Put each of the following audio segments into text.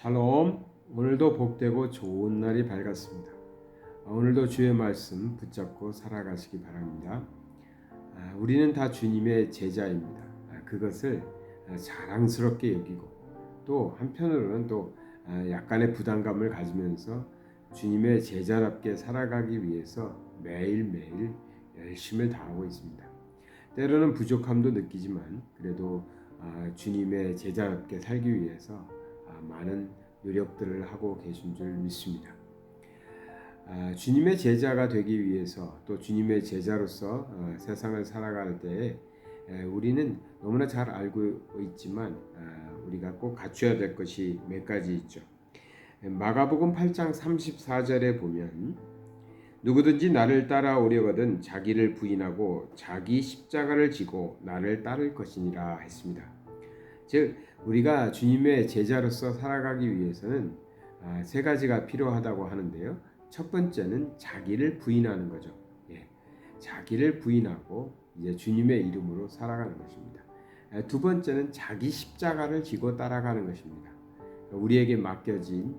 샬롬. 오늘도 복되고 좋은 날이 밝았습니다. 오늘도 주의 말씀 붙잡고 살아가시기 바랍니다. 우리는 다 주님의 제자입니다. 그것을 자랑스럽게 여기고 또 한편으로는 또 약간의 부담감을 가지면서 주님의 제자답게 살아가기 위해서 매일매일 열심을 다하고 있습니다. 때로는 부족함도 느끼지만 그래도 주님의 제자답게 살기 위해서 많은 노력들을 하고 계신 줄 믿습니다. 주님의 제자가 되기 위해서 또 주님의 제자로서 세상을 살아갈 때에 우리는 너무나 잘 알고 있지만 우리가 꼭 갖춰야 될 것이 몇 가지 있죠. 마가복음 8장 34절에 보면 누구든지 나를 따라오려거든 자기를 부인하고 자기 십자가를 지고 나를 따를 것이니라 했습니다. 즉 우리가 주님의 제자로서 살아가기 위해서는 세 가지가 필요하다고 하는데요. 첫 번째는 자기를 부인하는 거죠. 자기를 부인하고 이제 주님의 이름으로 살아가는 것입니다. 두 번째는 자기 십자가를 지고 따라가는 것입니다. 우리에게 맡겨진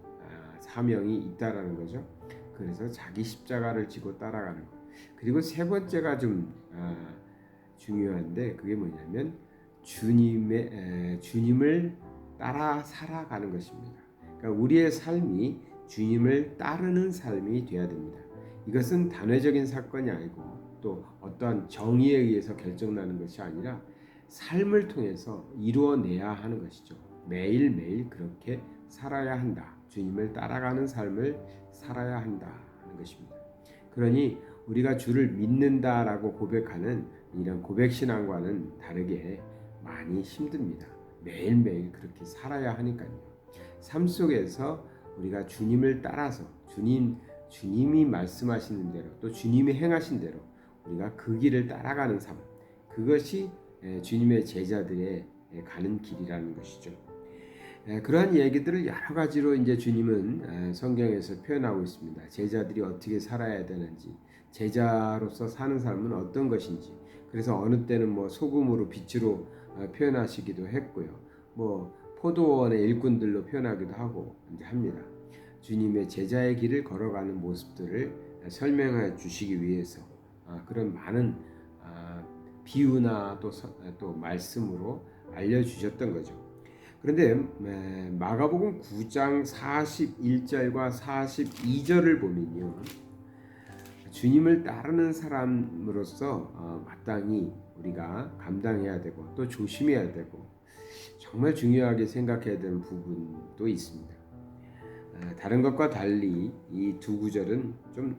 사명이 있다라는 거죠. 그래서 자기 십자가를 지고 따라가는 것. 그리고 세 번째가 좀 중요한데 그게 뭐냐면 주님을 따라 살아가는 것입니다. 그러니까 우리의 삶이 주님을 따르는 삶이 되어야 됩니다. 이것은 단회적인 사건이 아니고 또 어떠한 정의에 의해서 결정나는 것이 아니라 삶을 통해서 이루어내야 하는 것이죠. 매일매일 그렇게 살아야 한다. 주님을 따라가는 삶을 살아야 한다는 것입니다. 그러니 우리가 주를 믿는다라고 고백하는 이런 고백신앙과는 다르게 많이 힘듭니다. 매일매일 그렇게 살아야 하니까요. 삶 속에서 우리가 주님을 따라서 주님이 말씀하시는 대로 또 주님이 행하신 대로 우리가 그 길을 따라가는 삶, 그것이 주님의 제자들의 가는 길이라는 것이죠. 그러한 얘기들을 여러 가지로 이제 주님은 성경에서 표현하고 있습니다. 제자들이 어떻게 살아야 되는지, 제자로서 사는 삶은 어떤 것인지. 그래서 어느 때는 뭐 소금으로 빛으로 표현하시기도 했고요. 뭐 포도원의 일꾼들로 표현하기도 하고 이제 합니다. 주님의 제자의 길을 걸어가는 모습들을 설명해 주시기 위해서 그런 많은 비유나 또 말씀으로 알려주셨던 거죠. 그런데 마가복음 9장 41절과 42절을 보면요. 주님을 따르는 사람으로서 마땅히 우리가 감당해야 되고 또 조심해야 되고 정말 중요하게 생각해야 되는 부분도 있습니다. 다른 것과 달리 이 두 구절은 좀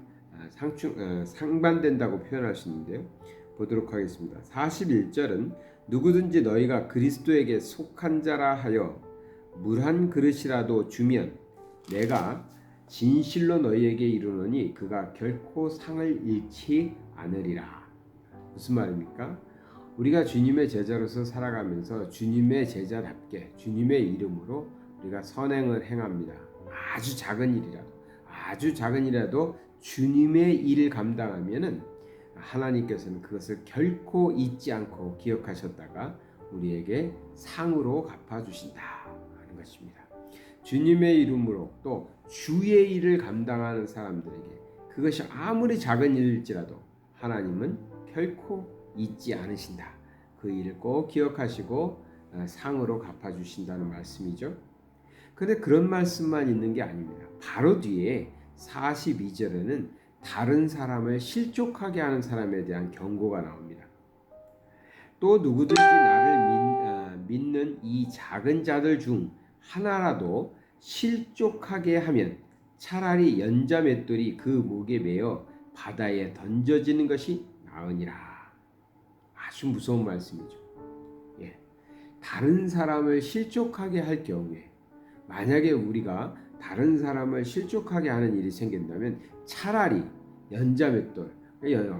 상반된다고 표현할 수 있는데요. 보도록 하겠습니다. 41절은 누구든지 너희가 그리스도에게 속한 자라 하여 물 한 그릇이라도 주면 내가 진실로 너희에게 이르노니 그가 결코 상을 잃지 않으리라. 무슨 말입니까? 우리가 주님의 제자로서 살아가면서 주님의 제자답게 주님의 이름으로 우리가 선행을 행합니다. 아주 작은 일이라도 주님의 일을 감당하면은 하나님께서는 그것을 결코 잊지 않고 기억하셨다가 우리에게 상으로 갚아주신다 하는 것입니다. 주님의 이름으로 또 주의 일을 감당하는 사람들에게 그것이 아무리 작은 일일지라도 하나님은 결코 잊지 않으신다. 그 일을 꼭 기억하시고 상으로 갚아주신다는 말씀이죠. 그런데 그런 말씀만 있는 게 아닙니다. 바로 뒤에 42절에는 다른 사람을 실족하게 하는 사람에 대한 경고가 나옵니다. 또 누구든지 나를 믿는 이 작은 자들 중 하나라도 실족하게 하면 차라리 연자 맷돌이 그 목에 매어 바다에 던져지는 것이 나으니라. 아주 무서운 말씀이죠. 다른 사람을 실족하게 할 경우에 만약에 우리가 다른 사람을 실족하게 하는 일이 생긴다면 차라리 연자맷돌,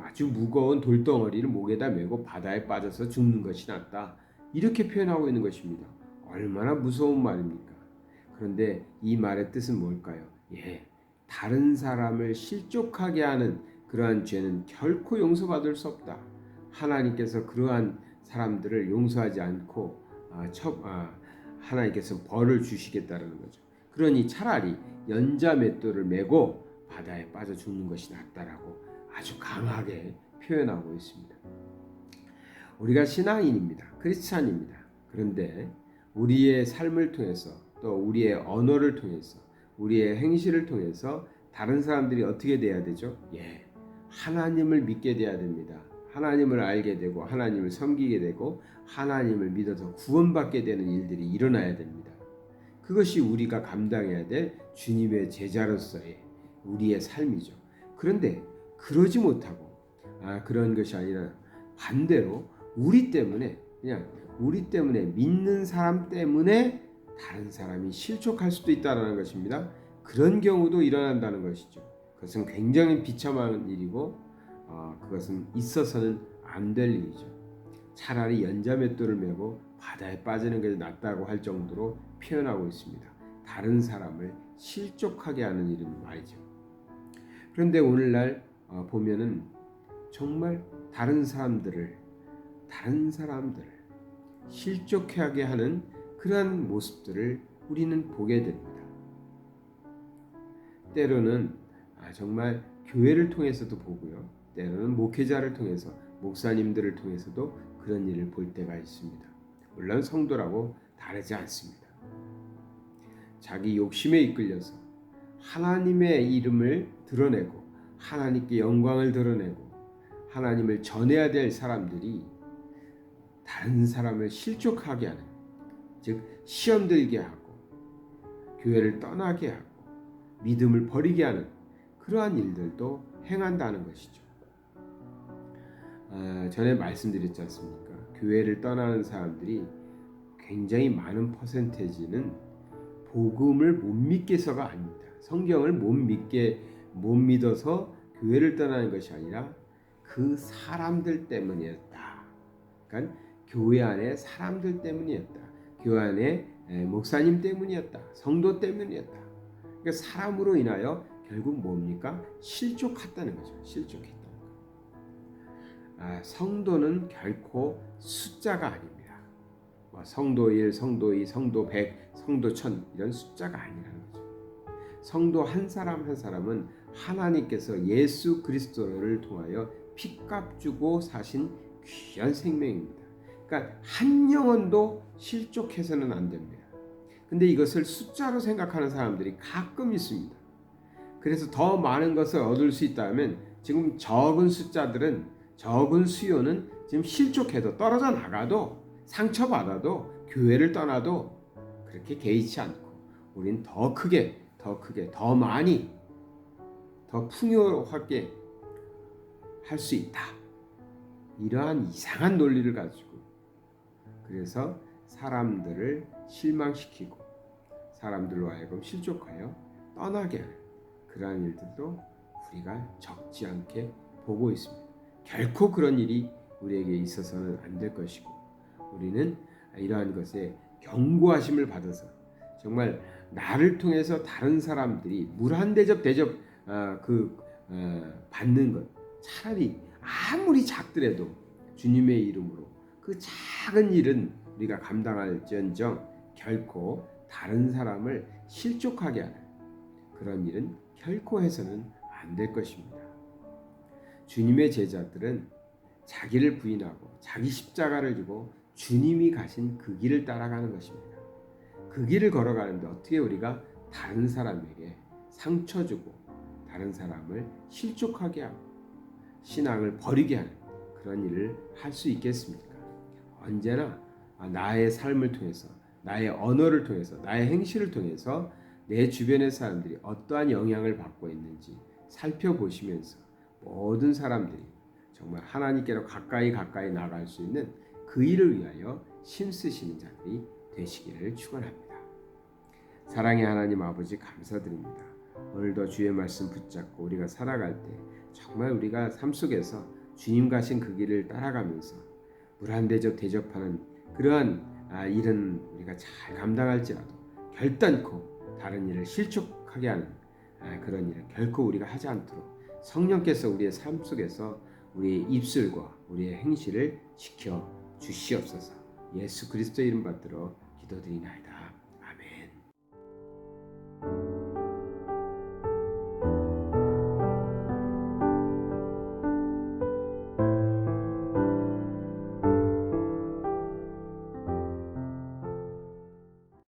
아주 무거운 돌덩어리를 목에다 메고 바다에 빠져서 죽는 것이 낫다. 이렇게 표현하고 있는 것입니다. 얼마나 무서운 말입니까? 그런데 이 말의 뜻은 뭘까요? 다른 사람을 실족하게 하는 그러한 죄는 결코 용서받을 수 없다. 하나님께서 그러한 사람들을 용서하지 않고 하나님께서 벌을 주시겠다는 거죠. 그러니 차라리 연자맷돌을 메고 바다에 빠져 죽는 것이 낫다라고 아주 강하게 표현하고 있습니다. 우리가 신앙인입니다. 크리스찬입니다. 그런데 우리의 삶을 통해서 또 우리의 언어를 통해서 우리의 행실을 통해서 다른 사람들이 어떻게 돼야 되죠? 하나님을 믿게 돼야 됩니다. 하나님을 알게 되고 하나님을 섬기게 되고 하나님을 믿어서 구원받게 되는 일들이 일어나야 됩니다. 그것이 우리가 감당해야 될 주님의 제자로서의 우리의 삶이죠. 그런데 그러지 못하고 그런 것이 아니라 반대로 우리 때문에 믿는 사람 때문에 다른 사람이 실족할 수도 있다는 것입니다. 그런 경우도 일어난다는 것이죠. 그것은 굉장히 비참한 일이고 그것은 있어서는 안 될 일이죠. 차라리 연자맷돌을 메고 바다에 빠지는 게 낫다고 할 정도로 표현하고 있습니다. 다른 사람을 실족하게 하는 일은 말이죠. 그런데 오늘날 보면은 정말 다른 사람들을 실족하게 하는 그러한 모습들을 우리는 보게 됩니다. 때로는 정말 교회를 통해서도 보고요. 때로는 목회자를 통해서 목사님들을 통해서도 그런 일을 볼 때가 있습니다. 물론 성도라고 다르지 않습니다. 자기 욕심에 이끌려서 하나님의 이름을 드러내고 하나님께 영광을 드러내고 하나님을 전해야 될 사람들이 다른 사람을 실족하게 하는, 즉 시험 들게 하고 교회를 떠나게 하고 믿음을 버리게 하는 그러한 일들도 행한다는 것이죠. 전에 말씀드렸지 않습니까? 교회를 떠나는 사람들이 굉장히 많은 퍼센테이지는 복음을 못 믿게서가 아닙니다. 성경을 못 믿어서 교회를 떠나는 것이 아니라 그 사람들 때문이었다. 그러니까 교회 안에 사람들 때문이었다. 교회 안에 목사님 때문이었다. 성도 때문이었다. 그러니까 사람으로 인하여 결국 뭡니까? 실족했다는 거죠. 실족했다는 거. 성도는 결코 숫자가 아닙니다. 성도 1, 성도 2, 성도 100, 성도 1000 이런 숫자가 아니라는 거죠. 성도 한 사람 한 사람은 하나님께서 예수 그리스도를 통하여 피값 주고 사신 귀한 생명입니다. 그러니까 한 영혼도 실족해서는 안 됩니다. 근데 이것을 숫자로 생각하는 사람들이 가끔 있습니다. 그래서 더 많은 것을 얻을 수 있다면 지금 적은 수요는 지금 실족해도 떨어져 나가도 상처받아도 교회를 떠나도 그렇게 개의치 않고 우린 더 크게 더 많이 더 풍요하게 할 수 있다. 이러한 이상한 논리를 가지고 그래서 사람들을 실망시키고 사람들로 하여금 실족하여 떠나게 하는 그러한 일들도 우리가 적지 않게 보고 있습니다. 결코 그런 일이 우리에게 있어서는 안 될 것이고 우리는 이러한 것에 경고하심을 받아서 정말 나를 통해서 다른 사람들이 물 한 대접 받는 것 차라리 아무리 작더라도 주님의 이름으로 그 작은 일은 우리가 감당할지언정 결코 다른 사람을 실족하게 하는 그런 일은 결코 해서는 안 될 것입니다. 주님의 제자들은 자기를 부인하고 자기 십자가를 지고 주님이 가신 그 길을 따라가는 것입니다. 그 길을 걸어가는데 어떻게 우리가 다른 사람에게 상처 주고 다른 사람을 실족하게 하고 신앙을 버리게 하는 그런 일을 할 수 있겠습니까? 언제나 나의 삶을 통해서 나의 언어를 통해서 나의 행실을 통해서 내 주변의 사람들이 어떠한 영향을 받고 있는지 살펴보시면서 모든 사람들이 정말 하나님께로 가까이 나아갈 수 있는 그 일을 위하여 힘쓰시는 자들이 되시기를 축원합니다. 사랑의 하나님 아버지 감사드립니다. 오늘도 주의 말씀 붙잡고 우리가 살아갈 때 정말 우리가 삶 속에서 주님 가신 그 길을 따라가면서 물 한 대접 대접하는 그러한 일은 우리가 잘 감당할지라도 결단코 다른 일을 실족하게 하는 그런 일을 결코 우리가 하지 않도록 성령께서 우리의 삶 속에서 우리의 입술과 우리의 행실을 지켜 주시옵소서. 예수 그리스도의 이름 받들어 기도드리나이다.